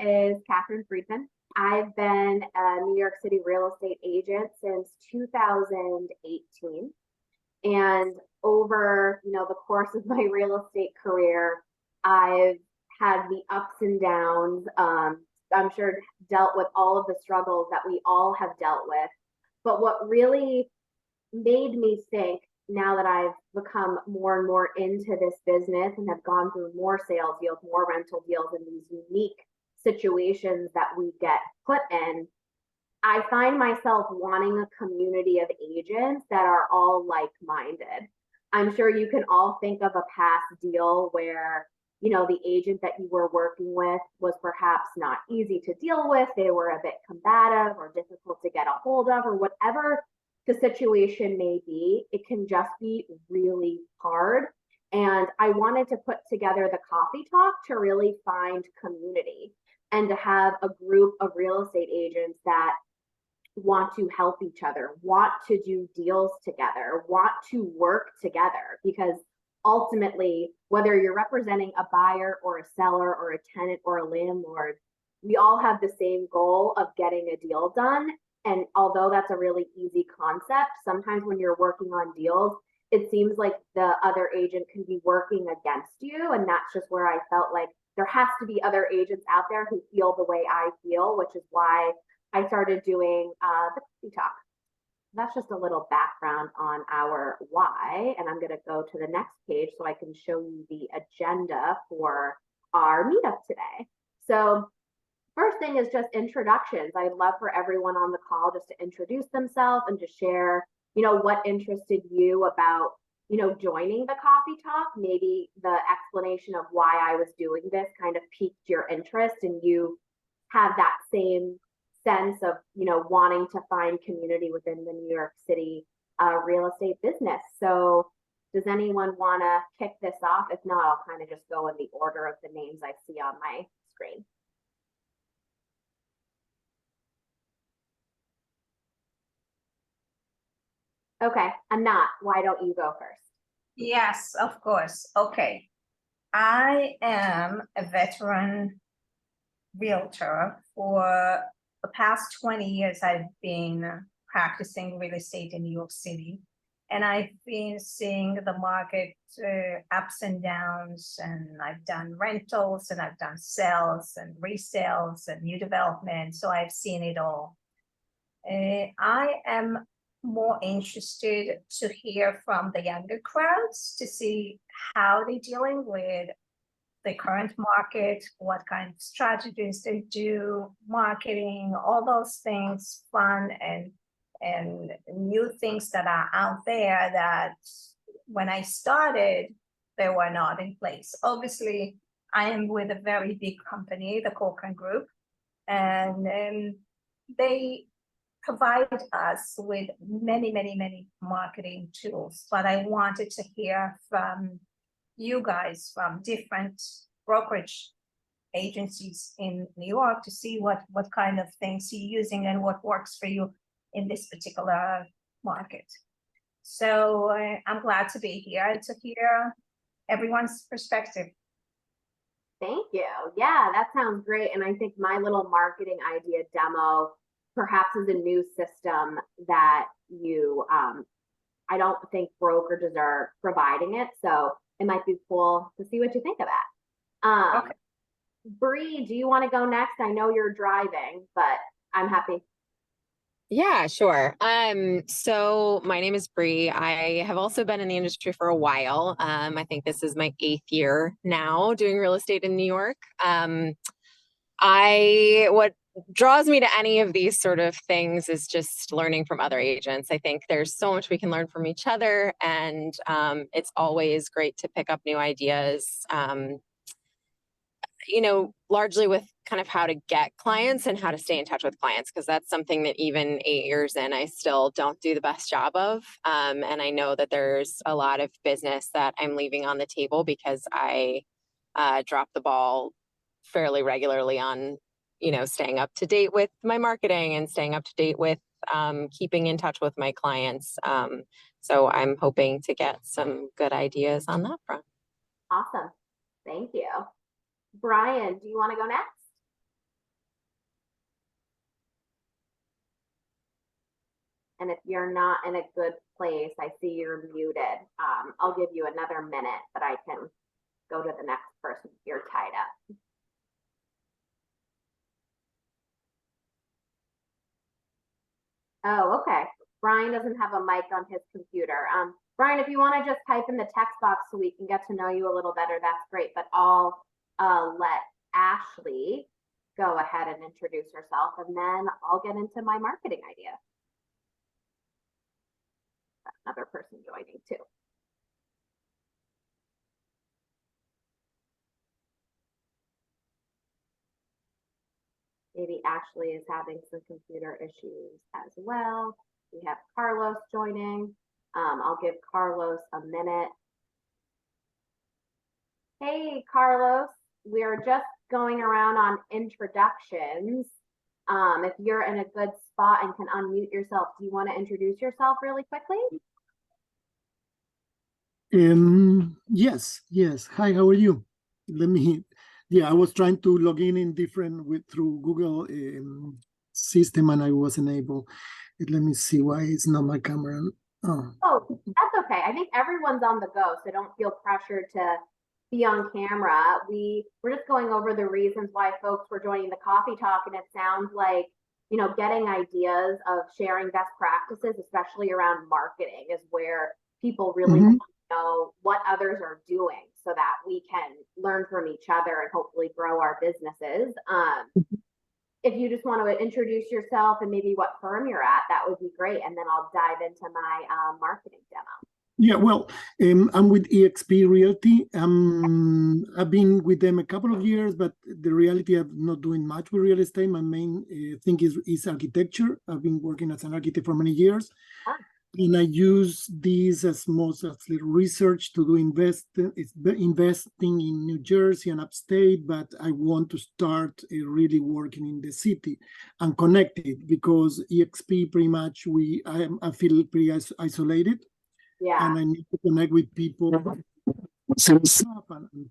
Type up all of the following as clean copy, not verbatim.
is Catherine Friedman. I've been a New York City real estate agent since 2018. And over, the course of my real estate career, I've had the ups and downs. I'm sure dealt with all of the struggles that we all have dealt with. But what really made me think, now that I've become more and more into this business and have gone through more sales deals, more rental deals, and these unique situations that we get put in, I find myself wanting a community of agents that are all like-minded. I'm sure you can all think of a past deal where, the agent that you were working with was perhaps not easy to deal with. They were a bit combative or difficult to get a hold of, or whatever the situation may be. It can just be really hard. And I wanted to put together the coffee talk to really find community and to have a group of real estate agents that want to help each other, want to do deals together, want to work together, because ultimately, whether you're representing a buyer or a seller or a tenant or a landlord, we all have the same goal of getting a deal done. And although that's a really easy concept, sometimes when you're working on deals, it seems like the other agent can be working against you. And that's just where I felt like there has to be other agents out there who feel the way I feel, which is why I started doing the coffee talk. That's just a little background on our why. And I'm going to go to the next page so I can show you the agenda for our meetup today. So first thing is just introductions. I'd love for everyone on the call just to introduce themselves and to share, what interested you about, joining the coffee talk. Maybe the explanation of why I was doing this kind of piqued your interest and you have that same sense of, wanting to find community within the New York City real estate business. So does anyone want to kick this off? If not, I'll kind of just go in the order of the names I see on my screen. Okay, Anat, why don't you go first? Yes, of course. Okay. I am a veteran realtor. For the past 20 years, I've been practicing real estate in New York City. And I've been seeing the market ups and downs, and I've done rentals, and I've done sales and resales and new development. So I've seen it all. I am more interested to hear from the younger crowds to see how they're dealing with the current market, what kind of strategies they do, marketing, all those things, fun and new things that are out there that when I started, they were not in place. Obviously, I am with a very big company, the Corcoran Group, and they provide us with many marketing tools, but I wanted to hear from you guys from different brokerage agencies in New York to see what kind of things you're using and what works for you in this particular market. So I'm glad to be here to hear everyone's perspective. Thank you. Yeah, that sounds great. And I think my little marketing idea demo perhaps is a new system that I don't think brokerages are providing it. So it might be cool to see what you think of that. Okay. Bree, do you want to go next? I know you're driving, but I'm happy. Yeah, sure. So my name is Bree. I have also been in the industry for a while. I think this is my 8th year now doing real estate in New York. What draws me to any of these sort of things is just learning from other agents. I think there's so much we can learn from each other, and it's always great to pick up new ideas. Largely with kind of how to get clients and how to stay in touch with clients, because that's something that even 8 years in, I still don't do the best job of. And I know that there's a lot of business that I'm leaving on the table because I drop the ball fairly regularly on, staying up to date with my marketing and staying up to date with keeping in touch with my clients. So I'm hoping to get some good ideas on that front. Awesome. Thank you. Brian, do you want to go next? And if you're not in a good place, I see you're muted. I'll give you another minute, but I can go to the next person if you're tied up. Oh, okay. Brian doesn't have a mic on his computer. Brian, if you want to just type in the text box so we can get to know you a little better, that's great. But I'll let Ashley go ahead and introduce herself, and then I'll get into my marketing idea. Another person joining too. Maybe Ashley is having some computer issues as well. We have Carlos joining. I'll give Carlos a minute. Hey, Carlos, we're just going around on introductions. If you're in a good spot and can unmute yourself, do you want to introduce yourself really quickly? Yes. Hi, how are you? I was trying to log in through Google system and I wasn't able. Let me see why it's not my camera. Oh, that's okay. I think everyone's on the go, so don't feel pressured to be on camera. We're just going over the reasons why folks were joining the coffee talk, and it sounds like, you know, getting ideas of sharing best practices, especially around marketing, is where people really want to know what others are doing so that we can learn from each other and hopefully grow our businesses. If you just want to introduce yourself and maybe what firm you're at, that would be great. And then I'll dive into my marketing demo. Yeah, well, I'm with eXp Realty. I've been with them a couple of years, but the reality, I'm not doing much with real estate. My main thing is architecture. I've been working as an architect for many years. And I use these as little research to do investing in New Jersey and upstate, but I want to start really working in the city and connected, because EXP pretty much I feel pretty isolated. Yeah. And I need to connect with people, and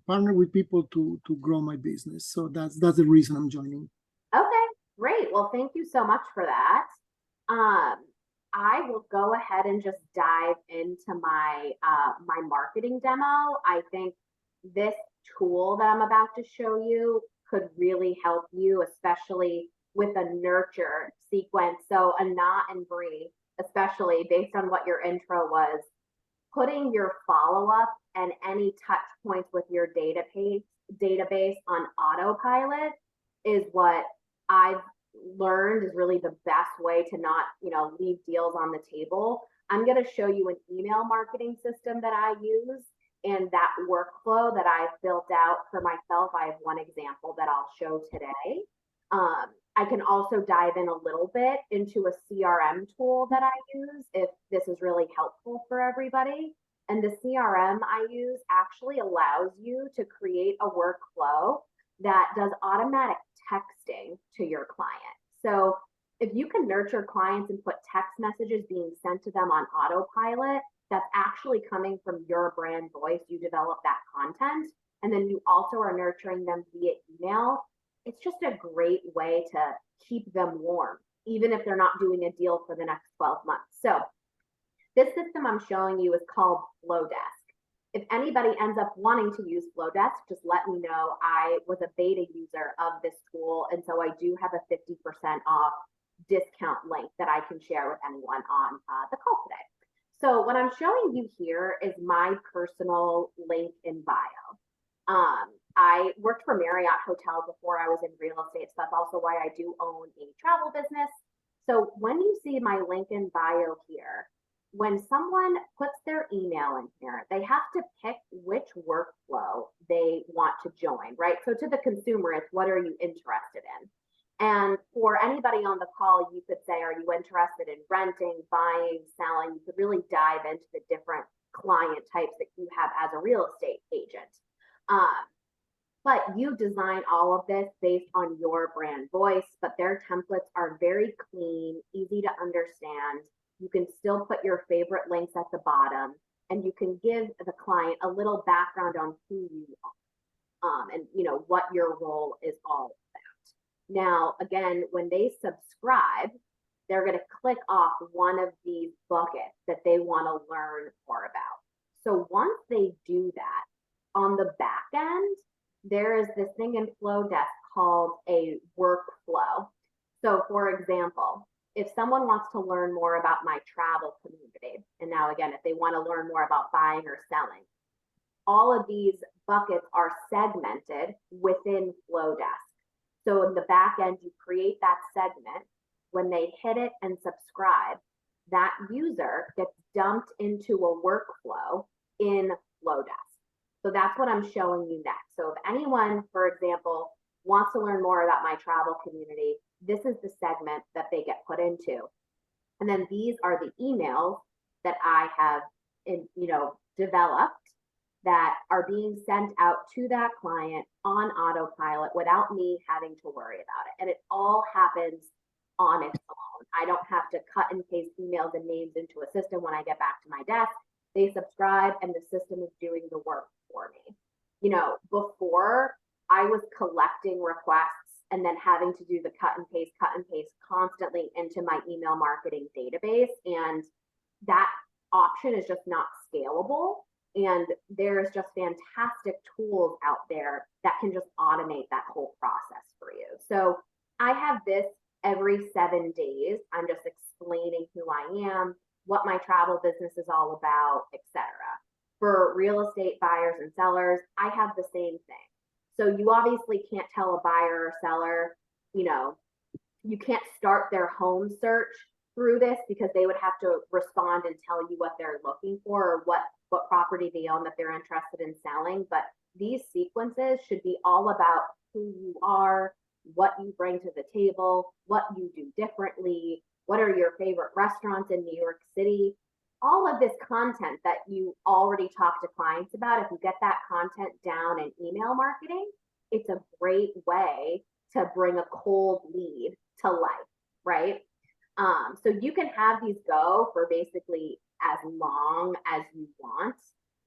partner with people to grow my business. So that's the reason I'm joining. Okay, great. Well, thank you so much for that. I will go ahead and just dive into my my marketing demo. I think this tool that I'm about to show you could really help you, especially with a nurture sequence. So Anat and Bree, especially based on what your intro was, putting your follow-up and any touch points with your database on autopilot is what I've learned is really the best way to not, you know, leave deals on the table. I'm going to show you an email marketing system that I use and that workflow that I've built out for myself. I have one example that I'll show today. I can also dive in a little bit into a CRM tool that I use if this is really helpful for everybody. And the CRM I use actually allows you to create a workflow that does automatic texting to your client. So if you can nurture clients and put text messages being sent to them on autopilot, that's actually coming from your brand voice. You develop that content, and then you also are nurturing them via email. It's just a great way to keep them warm, even if they're not doing a deal for the next 12 months. So this system I'm showing you is called Flowdesk. If anybody ends up wanting to use Flowdesk, just let me know. I was a beta user of this tool, and so I do have a 50% off discount link that I can share with anyone on the call today. So what I'm showing you here is my personal link in bio. I worked for Marriott Hotels before I was in real estate, so that's also why I do own a travel business. So when you see my link in bio here, when someone puts their email in here, they have to pick which workflow they want to join, right? So to the consumer, it's what are you interested in? And for anybody on the call, you could say, are you interested in renting, buying, selling? You could really dive into the different client types that you have as a real estate agent. But you design all of this based on your brand voice, but their templates are very clean, easy to understand. You can still put your favorite links at the bottom, and you can give the client a little background on who you are, and you know what your role is all about. Now, again, when they subscribe, they're going to click off one of these buckets that they want to learn more about. So once they do that, on the back end, there is this thing in Flowdesk called a workflow. So for example, if someone wants to learn more about my travel community, and now again, if they want to learn more about buying or selling, all of these buckets are segmented within Flowdesk. So in the back end, you create that segment. When they hit it and subscribe, that user gets dumped into a workflow in Flowdesk. So that's what I'm showing you next. So if anyone, for example, wants to learn more about my travel community, this is the segment that they get put into. And then these are the emails that I have developed that are being sent out to that client on autopilot without me having to worry about it. And it all happens on its own. I don't have to cut and paste emails and names into a system when I get back to my desk. They subscribe and the system is doing the work for me. Before I was collecting requests and then having to do the cut and paste constantly into my email marketing database. And that option is just not scalable. And there's just fantastic tools out there that can just automate that whole process for you. So I have this every 7 days. I'm just explaining who I am, what my travel business is all about, etc. For real estate buyers and sellers, I have the same thing. So you obviously can't tell a buyer or seller, you can't start their home search through this because they would have to respond and tell you what they're looking for or what property they own that they're interested in selling. But these sequences should be all about who you are, what you bring to the table, what you do differently, what are your favorite restaurants in New York City. All of this content that you already talk to clients about, if you get that content down in email marketing, it's a great way to bring a cold lead to life, right? So you can have these go for basically as long as you want.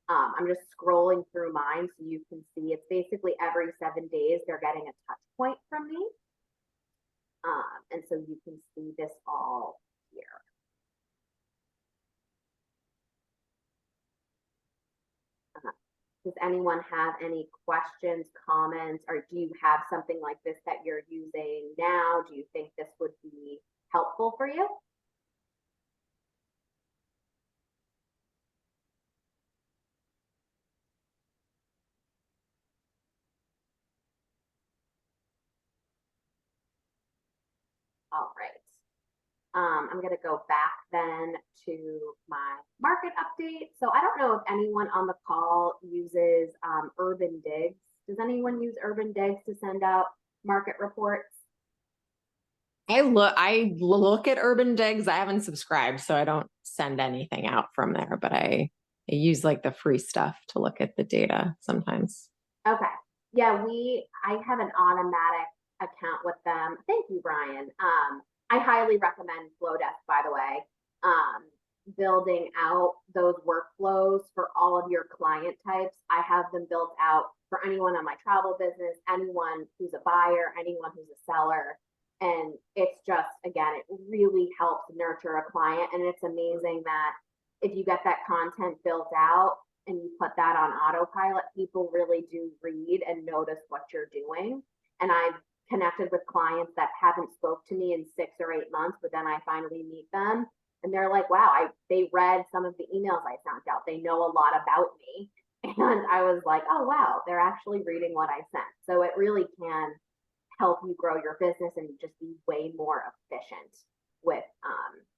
I'm just scrolling through mine so you can see it's basically every 7 days they're getting a touch point from me. And so you can see this all here. Does anyone have any questions, comments, or do you have something like this that you're using now? Do you think this would be helpful for you? All right. I'm going to go back then to my market update. So I don't know if anyone on the call uses Urban Digs. Does anyone use Urban Digs to send out market reports? I look at Urban Digs. I haven't subscribed, so I don't send anything out from there, but I use like the free stuff to look at the data sometimes. Okay. Yeah, I have an automatic account with them. Thank you, Brian. I highly recommend Flowdesk, by the way. Building out those workflows for all of your client types. I have them built out for anyone on my travel business, anyone who's a buyer, anyone who's a seller. And it's just, again, it really helps nurture a client. And it's amazing that if you get that content built out and you put that on autopilot, people really do read and notice what you're doing. And I've connected with clients that haven't spoke to me in 6 or 8 months, but then I finally meet them and they're like, wow, they read some of the emails I sent out. They know a lot about me. And I was like, oh, wow, they're actually reading what I sent. So it really can help you grow your business and just be way more efficient with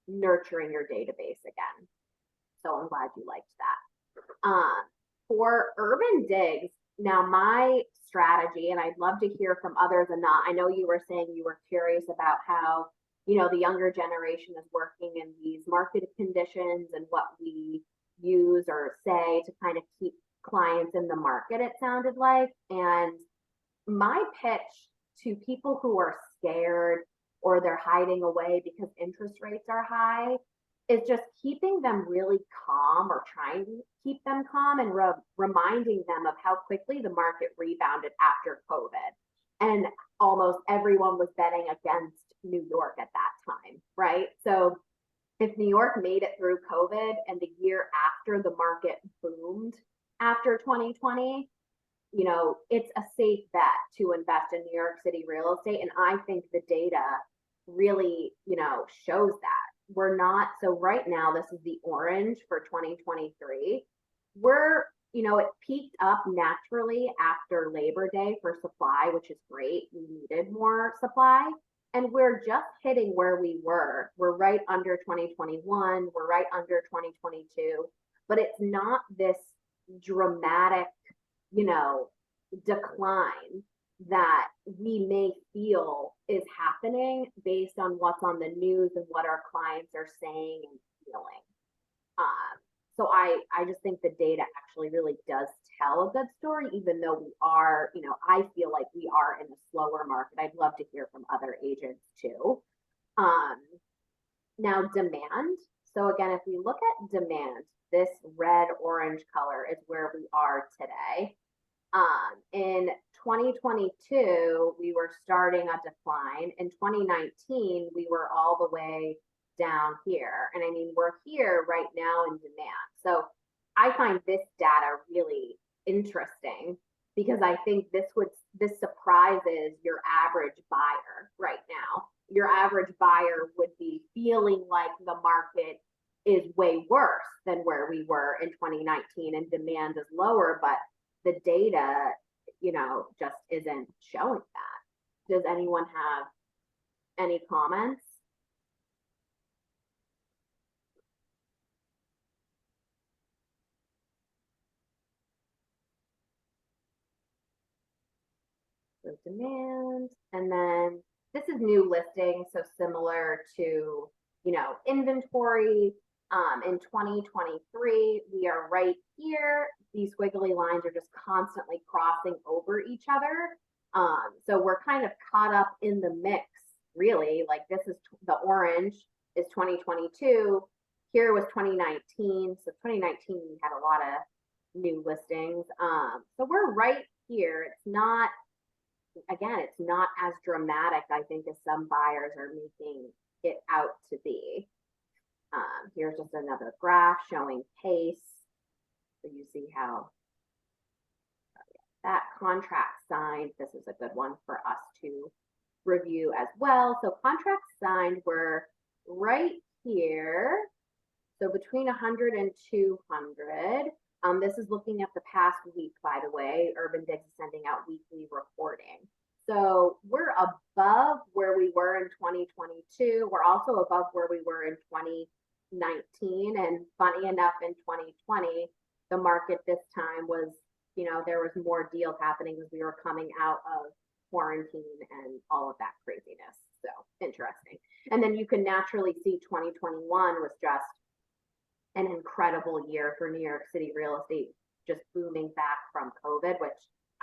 nurturing your database again. So I'm glad you liked that. For Urban Digs, now my strategy, and I'd love to hear from others and not, I know you were saying you were curious about how, the younger generation is working in these market conditions and what we use or say to kind of keep clients in the market, it sounded like. And my pitch to people who are scared or they're hiding away because interest rates are high is just keeping them really calm or trying to keep them calm and reminding them of how quickly the market rebounded after COVID and almost everyone was betting against New York at that time, right? So if New York made it through COVID and the year after the market boomed after 2020, you know, it's a safe bet to invest in New York City real estate. And I think the data really, you know, shows that. We're not, so right now, this is the orange for 2023. We're, you know, it peaked up naturally after Labor Day for supply, which is great. We needed more supply. And we're just hitting where we were. We're right under 2021. We're right under 2022. But it's not this dramatic, you know, decline that we may feel is happening based on what's on the news and what our clients are saying and feeling. So I just think the data actually really does tell a good story, even though we are, you know, I feel like we are in a slower market. I'd love to hear from other agents too. Now demand. So again, if we look at demand, this red orange color is where we are today. In 2022, we were starting a decline. In 2019, we were all the way down here. And I mean, we're here right now in demand. So I find this data really interesting because I think this surprises your average buyer right now. Your average buyer would be feeling like the market is way worse than where we were in 2019 and demand is lower, but the data, you know, just isn't showing that. Does anyone have any comments? So demand, and then this is new listing, so similar to, you know, inventory. In 2023, we are right here. These squiggly lines are just constantly crossing over each other. So we're kind of caught up in the mix, really. Like this is the orange is 2022. Here was 2019. So 2019, we had a lot of new listings. So we're right here. It's not, again, it's not as dramatic, I think, as some buyers are making it out to be. Here's just another graph showing pace. So you see how that contract signed. This is a good one for us to review as well. So contracts signed were right here. So between 100 and 200. This is looking at the past week, by the way. Urbandig is sending out weekly reporting. So we're above where we were in 2022. We're also above where we were in 2019. And funny enough, in 2020, the market this time was, you know, there was more deals happening as we were coming out of quarantine and all of that craziness. So interesting. And then you can naturally see 2021 was just an incredible year for New York City real estate, just booming back from COVID, which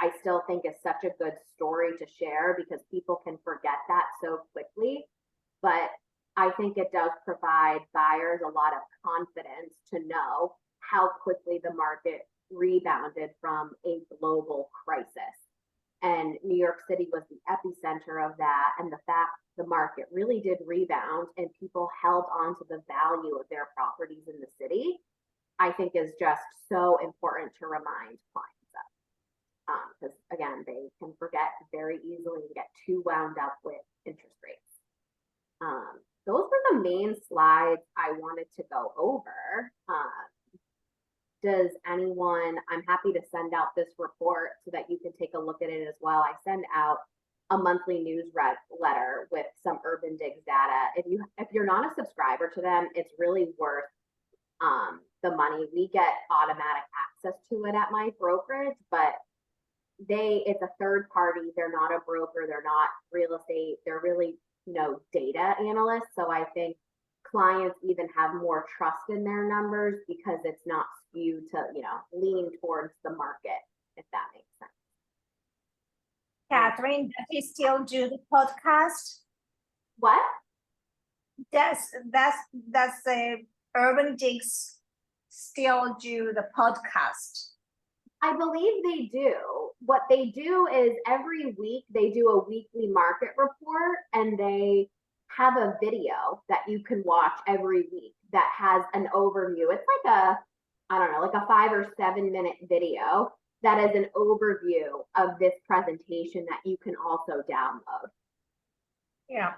I still think is such a good story to share because people can forget that so quickly. But I think it does provide buyers a lot of confidence to know how quickly the market rebounded from a global crisis. And New York City was the epicenter of that. And the fact the market really did rebound and people held on to the value of their properties in the city, I think is just so important to remind clients of. Because again, they can forget very easily and get too wound up with interest rates. Those were the main slides I wanted to go over. Does anyone, I'm happy to send out this report so that you can take a look at it as well. I send out a monthly newsletter with some Urbandig's data. If you're not a subscriber to them, it's really worth the money. We get automatic access to it at my brokerage, but it's a third party. They're not a broker. They're not real estate. They're really, you know, data analysts. So I think clients even have more trust in their numbers because it's not skewed to, you know, lean towards the market, if that makes sense. Catherine, does he still do the podcast? What? Does the Urbandig still do the podcast? I believe they do. What they do is every week they do a weekly market report and they have a video that you can watch every week that has an overview. It's like I don't know, like a 5 or 7 minute video that is an overview of this presentation that you can also download. Yeah,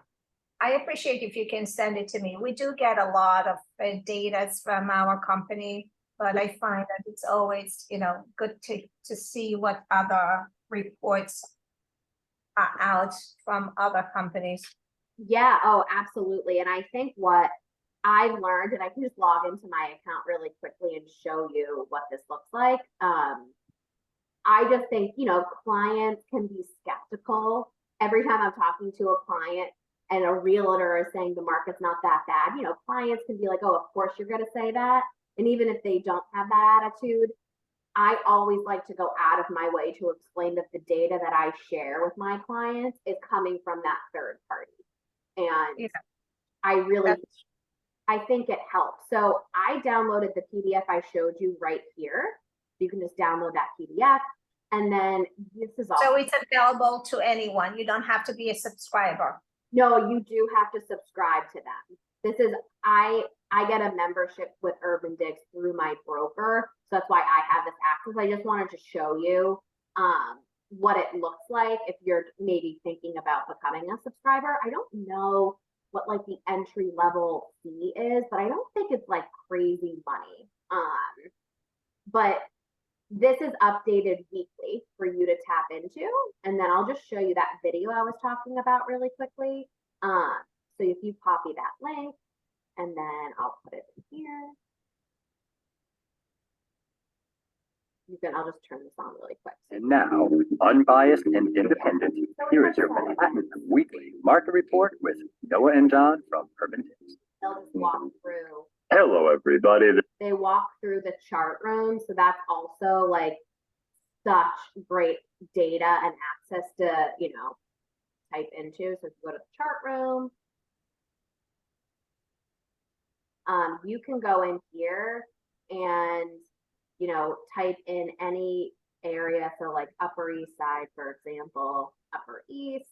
I appreciate if you can send it to me. We do get a lot of data from our company, but I find that it's always, good to see what other reports are out from other companies. Yeah, oh, absolutely. And I think what I've learned, and I can just log into my account really quickly and show you what this looks like. I just think, clients can be skeptical every time I'm talking to a client and a realtor is saying the market's not that bad. Clients can be like, oh, of course you're going to say that. And even if they don't have that attitude, I always like to go out of my way to explain that the data that I share with my clients is coming from that third party. And Yeah. I think it helps. So I downloaded the PDF I showed you right here. You can just download that PDF. And then this is all. So it's available to anyone. You don't have to be a subscriber. No, you do have to subscribe to them. This is, I get a membership with Urban Digs through my broker. So that's why I have this access. I just wanted to show you what it looks like if you're maybe thinking about becoming a subscriber. I don't know what like the entry level fee is, but I don't think it's like crazy money. But this is updated weekly for you to tap into. And then I'll just show you that video I was talking about really quickly. So if you copy that link and then I'll put it in here. I'll just turn this on really quick. And now, unbiased and independent, here is your Manhattan Weekly Market Report with Noah and John from Urban Digs. They'll just walk through. Hello, everybody. They walk through the chart room. So that's also like such great data and access to, type into. So if you go to the chart room, you can go in here and, type in any area. So like Upper East Side, for example, Upper East.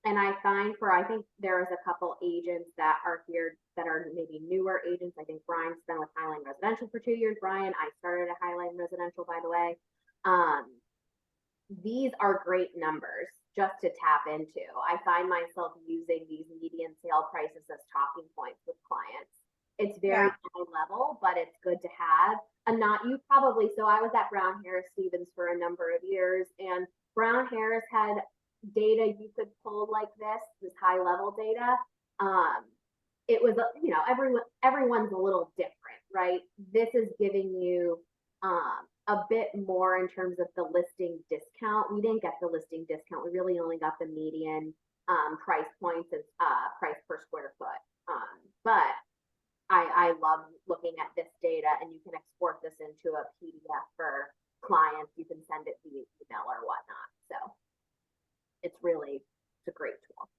And I find I think there's a couple agents that are here that are maybe newer agents. I think Brian's been with Highline Residential for 2 years. Brian, I started at Highline Residential, by the way. These are great numbers just to tap into. I find myself using these median sale prices as talking points with clients. It's very high level, but it's good to have. And so I was at Brown Harris Stevens for a number of years, and Brown Harris had data you could pull like this high level data. It was, everyone's a little different, right? This is giving you a bit more in terms of the listing discount. We didn't get the listing discount. We really only got the median price points and price per square foot. But I love looking at this data, and you can export this into a PDF for clients. You can send it via email or whatnot. So it's a great tool.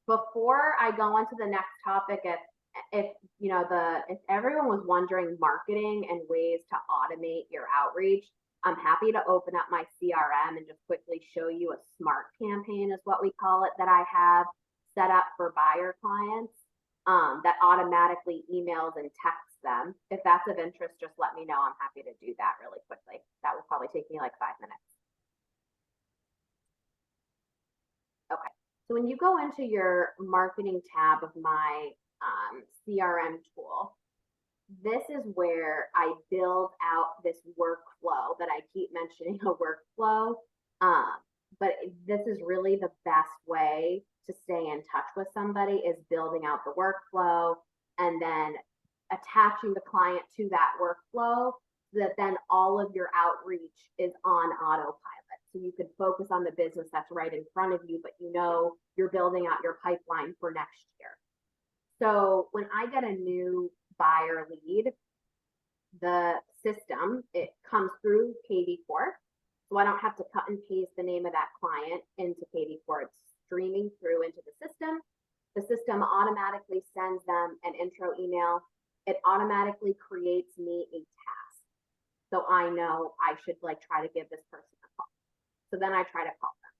Before I go on to the next topic, if everyone was wondering marketing and ways to automate your outreach, I'm happy to open up my CRM and just quickly show you a smart campaign is what we call it that I have set up for buyer clients that automatically emails and texts them. If that's of interest, just let me know. I'm happy to do that really quickly. That will probably take me like 5 minutes. Okay, so when you go into your marketing tab of my CRM tool, this is where I build out this workflow that I keep mentioning, a workflow. But this is really the best way to stay in touch with somebody, is building out the workflow and then attaching the client to that workflow so that then all of your outreach is on autopilot. So you could focus on the business that's right in front of you, but you're building out your pipeline for next year. So when I get a new buyer lead, the system, it comes through kvCORE. So I don't have to cut and paste the name of that client into kvCORE. It's streaming through into the system. The system automatically sends them an intro email. it automatically creates me a task. So I know I should like try to give this person a call. So then I try to call them.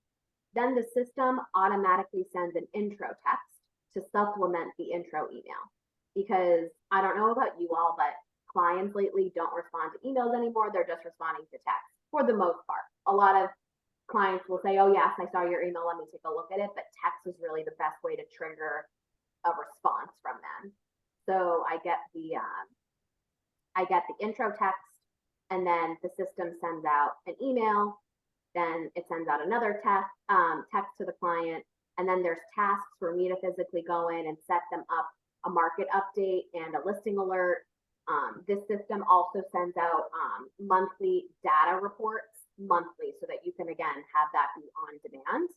Then the system automatically sends an intro text to supplement the intro email. Because I don't know about you all, but clients lately don't respond to emails anymore. They're just responding to text for the most part. A lot of clients will say, oh yes, I saw your email, let me take a look at it. But text is really the best way to trigger a response from them. So I get the intro text, and then the system sends out an email. Then it sends out another text to the client, and then there's tasks for me to physically go in and set them up a market update and a listing alert. This system also sends out monthly data reports monthly so that you can again have that be on demand.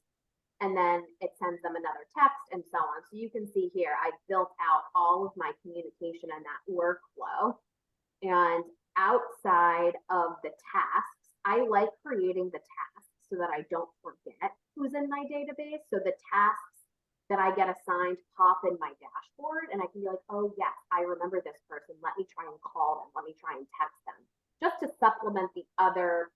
And then it sends them another text and so on. So you can see here, I built out all of my communication and that workflow. And outside of the tasks, I like creating the tasks so that I don't forget who's in my database. So the tasks that I get assigned pop in my dashboard, and I can be like, oh yes, I remember this person. Let me try and call them. Let me try and text them, just to supplement the other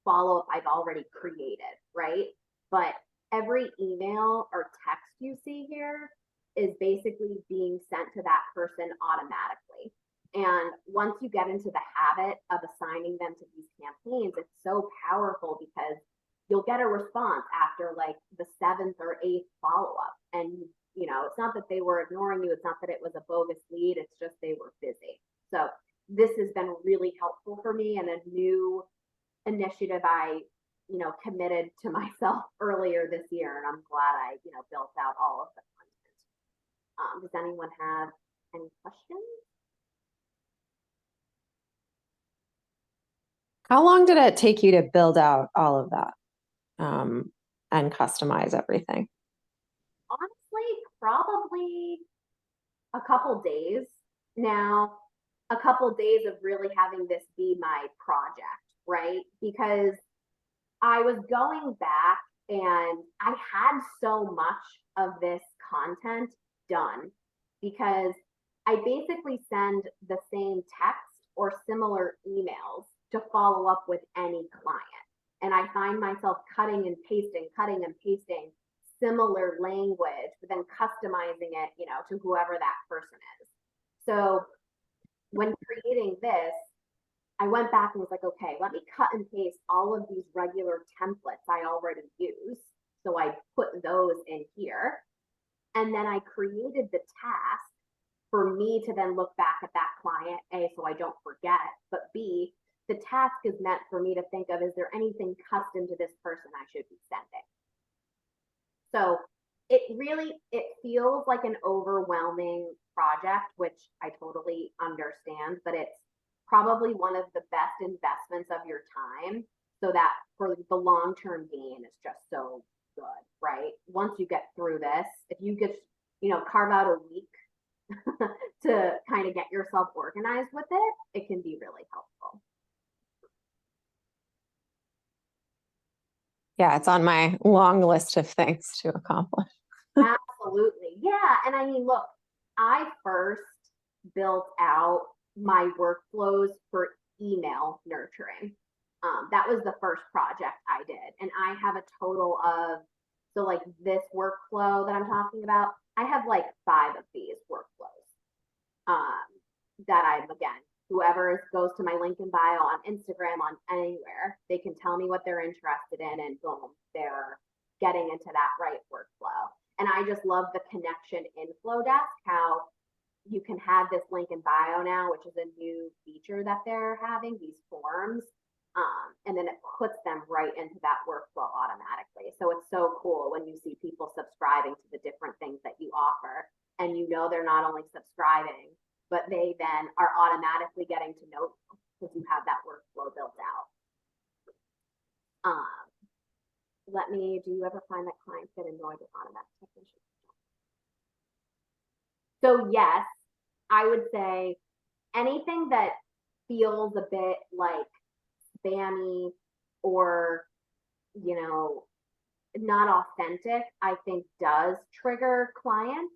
follow-up I've already created, right? But every email or text you see here is basically being sent to that person automatically. And once you get into the habit of assigning them to these campaigns, it's so powerful because you'll get a response after like the 7th or 8th follow-up. And, you know, it's not that they were ignoring you. It's not that it was a bogus lead. It's just they were busy. So this has been really helpful for me and a new initiative I, you know, committed to myself earlier this year. And I'm glad I, you know, built out all of the content. Does anyone have any questions? How long did it take you to build out all of that and customize everything? Honestly, probably a couple days. Now, a couple days of really having this be my project, right? Because I was going back and I had so much of this content done because I basically send the same text or similar emails to follow up with any client. And I find myself cutting and pasting similar language, but then customizing it, you know, to whoever that person is. So when creating this, I went back and was like, okay, let me cut and paste all of these regular templates I already use. So I put those in here. And then I created the task for me to then look back at that client, A, so I don't forget, but B, the task is meant for me to think of, is there anything custom to this person I should be sending? So it feels like an overwhelming project, which I totally understand, but it's probably one of the best investments of your time so that for the long-term gain is just so good, right? Once you get through this, if you get, you know, carve out a week to kind of get yourself organized with it, it can be really helpful. Yeah, it's on my long list of things to accomplish. Absolutely. Yeah. And I mean, look, I first built out my workflows for email nurturing. That was the first project I did. And I have a total of, so like this workflow that I'm talking about, I have like 5 of these workflows that I'm, again, whoever goes to my link in bio on Instagram, on anywhere, they can tell me what they're interested in and boom, they're getting into that right workflow. And I just love the connection in Flowdesk, how you can have this link in bio now, which is a new feature that they're having, these forms. And then it puts them right into that workflow automatically. So it's so cool when you see people subscribing to the different things that you offer. And you know they're not only subscribing, but they then are automatically getting to know you because you have that workflow built out. Do you ever find that clients get annoyed with automatic technicians? So yes, I would say anything that feels a bit like spammy or, you know, not authentic, I think does trigger clients.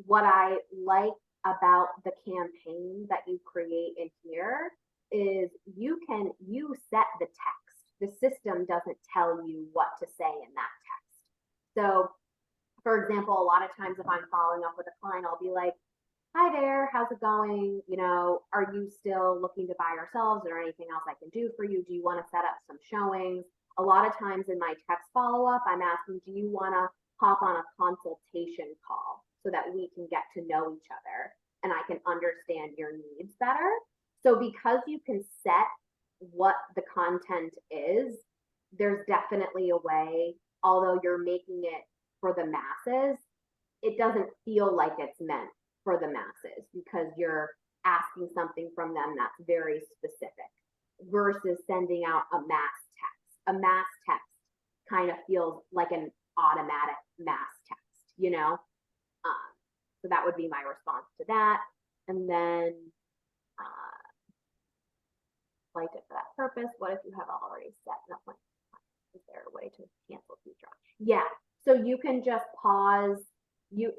What I like about the campaign that you create in here is you set the text. The system doesn't tell you what to say in that text. So, for example, a lot of times if I'm following up with a client, I'll be like, hi there, how's it going? You know, are you still looking to buy ourselves? Is there anything else I can do for you? Do you want to set up some showings? A lot of times in my text follow-up, I'm asking, do you want to hop on a consultation call so that we can get to know each other and I can understand your needs better? So because you can set what the content is, there's definitely a way, although you're making it for the masses, it doesn't feel like it's meant for the masses because you're asking something from them that's very specific versus sending out a mass text. A mass text kind of feels like an automatic mass text, you know? So that would be my response to that. And then, liked it for that purpose. What if you have already set an appointment? Is there a way to cancel future? Yeah, so you can just pause.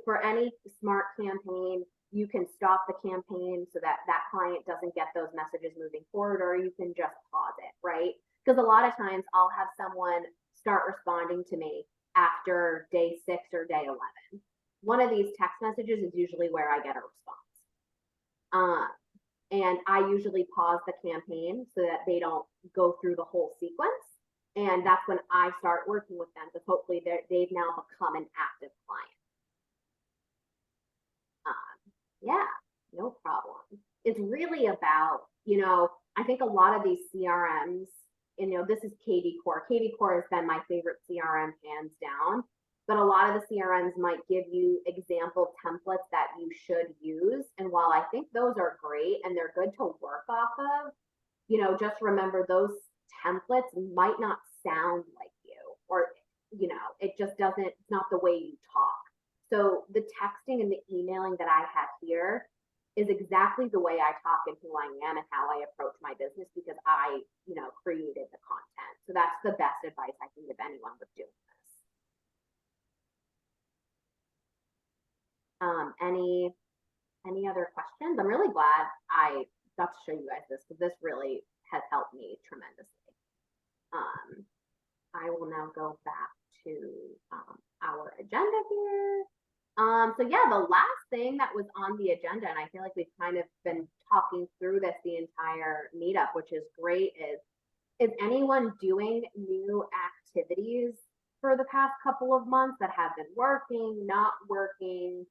For any smart campaign, you can stop the campaign so that that client doesn't get those messages moving forward, or you can just pause it, right? Because a lot of times I'll have someone start responding to me after day 6 or day 11. One of these text messages is usually where I get a response. And I usually pause the campaign so that they don't go through the whole sequence. And that's when I start working with them because hopefully they've now become an active client. Yeah, no problem. It's really about, I think a lot of these CRMs, this is KV Core. KV Core has been my favorite CRM hands down, but a lot of the CRMs might give you example templates that you should use. And while I think those are great and they're good to work off of, just remember those templates might not sound like you, or, it just doesn't, it's not the way you talk. So the texting and the emailing that I have here is exactly the way I talk and who I am and how I approach my business because I, created the content. So that's the best advice I can give anyone with doing this. Any other questions? I'm really glad I got to show you guys this because this really has helped me tremendously. I will now go back to our agenda here. So yeah, the last thing that was on the agenda, and I feel like we've kind of been talking through this the entire meetup, which is great, is anyone doing new activities for the past couple of months that have been working, not working?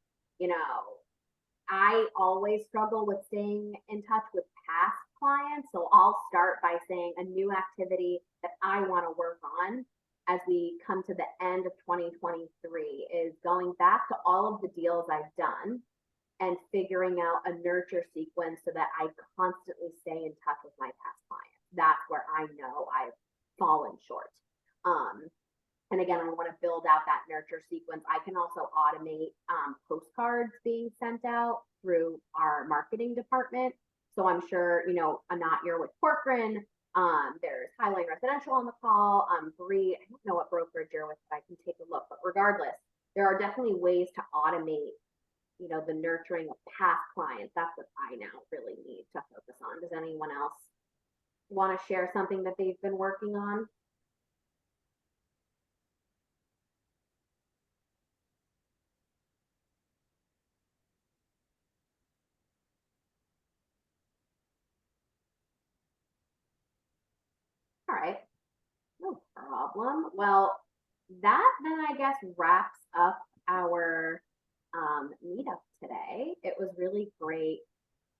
I always struggle with staying in touch with past clients. So I'll start by saying a new activity that I want to work on as we come to the end of 2023 is going back to all of the deals I've done and figuring out a nurture sequence so that I constantly stay in touch with my past clients. That's where I know I've fallen short. And again, I want to build out that nurture sequence. I can also automate postcards being sent out through our marketing department. So I'm sure, Anat, you're with Corcoran. There's Highline Residential on the call. Bree, I don't know what brokerage you're with, but I can take a look. But regardless, there are definitely ways to automate, the nurturing of past clients. That's what I now really need to focus on. Does anyone else want to share something that they've been working on? All right, no problem. Well, that then I guess wraps up our meetup today. It was really great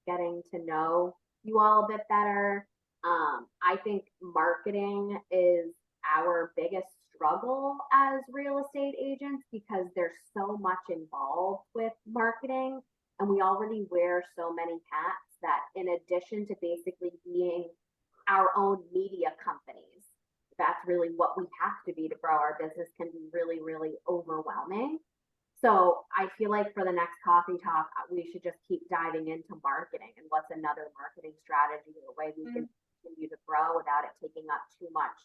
getting to know you all a bit better. I think marketing is our biggest struggle as real estate agents because there's so much involved with marketing and we already wear so many hats that in addition to basically being our own media companies, that's really what we have to be to grow our business, can be really, really overwhelming. So I feel like for the next coffee talk, we should just keep diving into marketing and what's another marketing strategy or way we can continue to grow without it taking up too much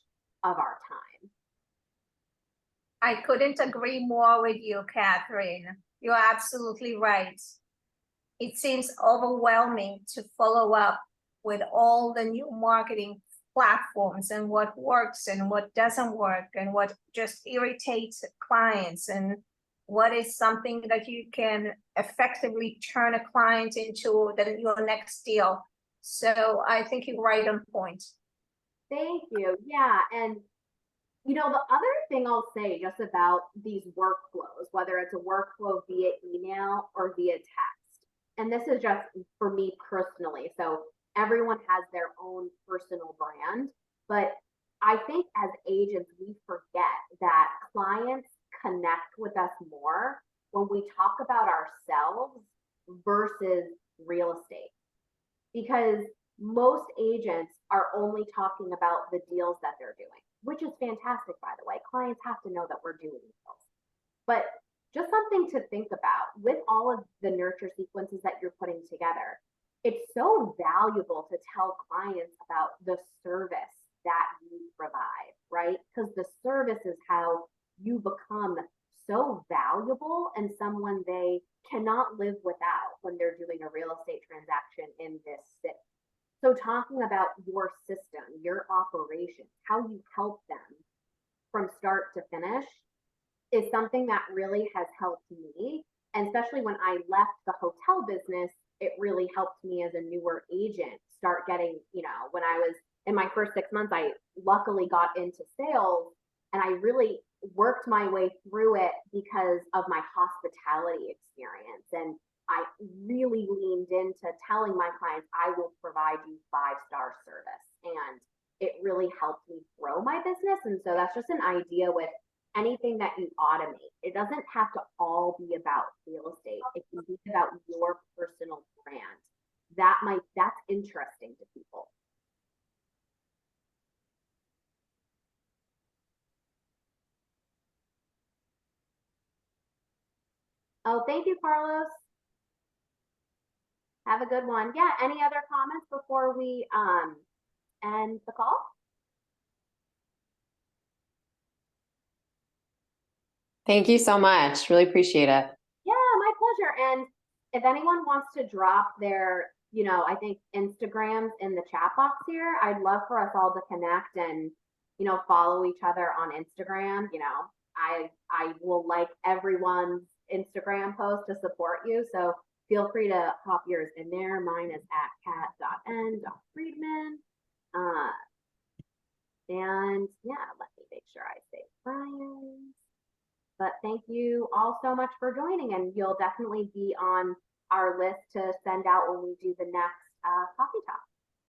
of our time. I couldn't agree more with you, Catherine. You're absolutely right. it seems overwhelming to follow up with all the new marketing platforms and what works and what doesn't work and what just irritates clients and what is something that you can effectively turn a client into your next deal. So I think you're right on point. Thank you. Yeah, and the other thing I'll say just about these workflows, whether it's a workflow via email or via text, and this is just for me personally, so everyone has their own personal brand, but I think as agents, we forget that clients connect with us more when we talk about ourselves versus real estate. Because most agents are only talking about the deals that they're doing, which is fantastic, by the way. Clients have to know that we're doing deals. But just something to think about with all of the nurture sequences that you're putting together, it's so valuable to tell clients about the service that you provide, right? Because the service is how you become so valuable and someone they cannot live without when they're doing a real estate transaction in this city. So talking about your system, your operations, how you help them from start to finish is something that really has helped me. And especially when I left the hotel business, it really helped me as a newer agent start getting, when I was in my first 6 months, I luckily got into sales and I really worked my way through it because of my hospitality experience. And I really leaned into telling my clients, I will provide you 5-star service. And it really helped me grow my business. And so that's just an idea with anything that you automate. It doesn't have to all be about real estate. It can be about your personal brand. That's interesting to people. Oh, thank you, Carlos. Have a good one. Yeah, any other comments before we end the call? Thank you so much. Really appreciate it. Yeah, my pleasure. And if anyone wants to drop their, I think Instagrams in the chat box here, I'd love for us all to connect and, follow each other on Instagram. I will like everyone's Instagram post to support you. So feel free to pop yours in there. Mine is at cat.n.friedman. And yeah, let me make sure I say Brian's. But thank you all so much for joining, and you'll definitely be on our list to send out when we do the next coffee talk.